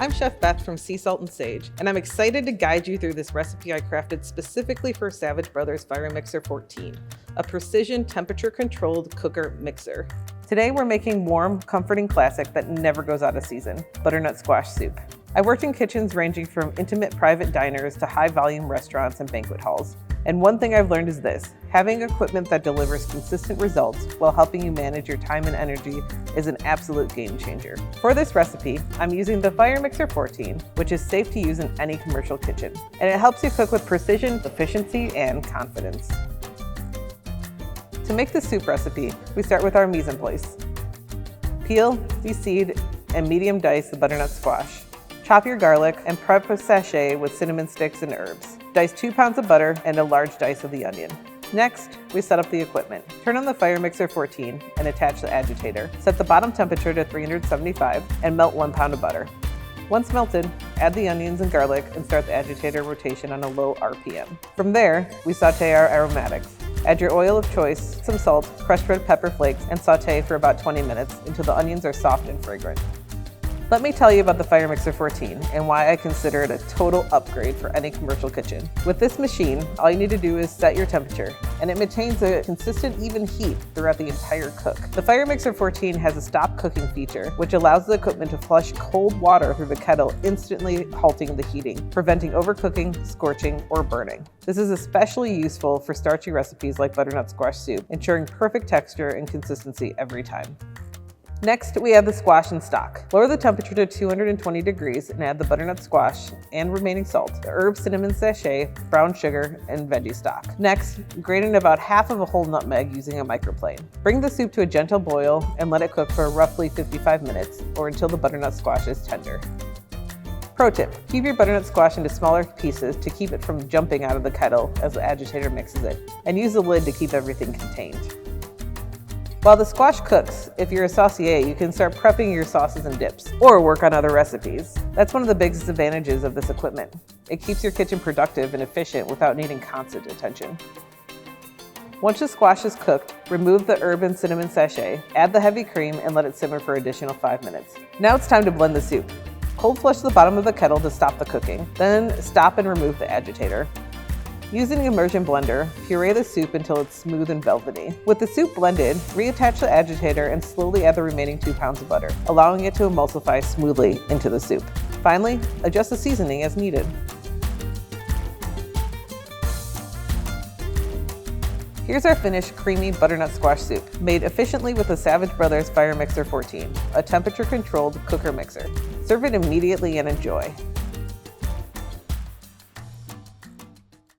I'm Chef Beth from Sea Salt and Sage, and I'm excited to guide you through this recipe I crafted specifically for Savage Brothers FireMixer-14, a precision temperature-controlled cooker mixer. Today we're making warm, comforting classic that never goes out of season, butternut squash soup. I worked in kitchens ranging from intimate private diners to high-volume restaurants and banquet halls. And one thing I've learned is this: having equipment that delivers consistent results while helping you manage your time and energy is an absolute game changer. For this recipe, I'm using the FireMixer-14, which is safe to use in any commercial kitchen, and it helps you cook with precision, efficiency, and confidence. To make the soup recipe, we start with our mise en place. Peel, deseed, and medium dice the butternut squash. Chop your garlic and prep a sachet with cinnamon sticks and herbs. Dice 2 pounds of butter and a large dice of the onion. Next, we set up the equipment. Turn on the FireMixer-14 and attach the agitator. Set the bottom temperature to 375 and melt 1 pound of butter. Once melted, add the onions and garlic and start the agitator rotation on a low RPM. From there, we saute our aromatics. Add your oil of choice, some salt, crushed red pepper flakes, and saute for about 20 minutes until the onions are soft and fragrant. Let me tell you about the FireMixer-14 and why I consider it a total upgrade for any commercial kitchen. With this machine, all you need to do is set your temperature, and it maintains a consistent, even heat throughout the entire cook. The FireMixer-14 has a stop cooking feature, which allows the equipment to flush cold water through the kettle, instantly halting the heating, preventing overcooking, scorching, or burning. This is especially useful for starchy recipes like butternut squash soup, ensuring perfect texture and consistency every time. Next, we add the squash in stock. Lower the temperature to 220 degrees and add the butternut squash and remaining salt, the herb cinnamon sachet, brown sugar, and veggie stock. Next, grate in about half of a whole nutmeg using a microplane. Bring the soup to a gentle boil and let it cook for roughly 55 minutes or until the butternut squash is tender. Pro tip: cube your butternut squash into smaller pieces to keep it from jumping out of the kettle as the agitator mixes it, and use the lid to keep everything contained. While the squash cooks, if you're a saucier, you can start prepping your sauces and dips, or work on other recipes. That's one of the biggest advantages of this equipment. It keeps your kitchen productive and efficient without needing constant attention. Once the squash is cooked, remove the herb and cinnamon sachet, add the heavy cream, and let it simmer for an additional 5 minutes. Now it's time to blend the soup. Cold flush the bottom of the kettle to stop the cooking, then stop and remove the agitator. Using the immersion blender, puree the soup until it's smooth and velvety. With the soup blended, reattach the agitator and slowly add the remaining 2 pounds of butter, allowing it to emulsify smoothly into the soup. Finally, adjust the seasoning as needed. Here's our finished creamy butternut squash soup, made efficiently with the Savage Brothers FireMixer-14, a temperature-controlled cooker mixer. Serve it immediately and enjoy.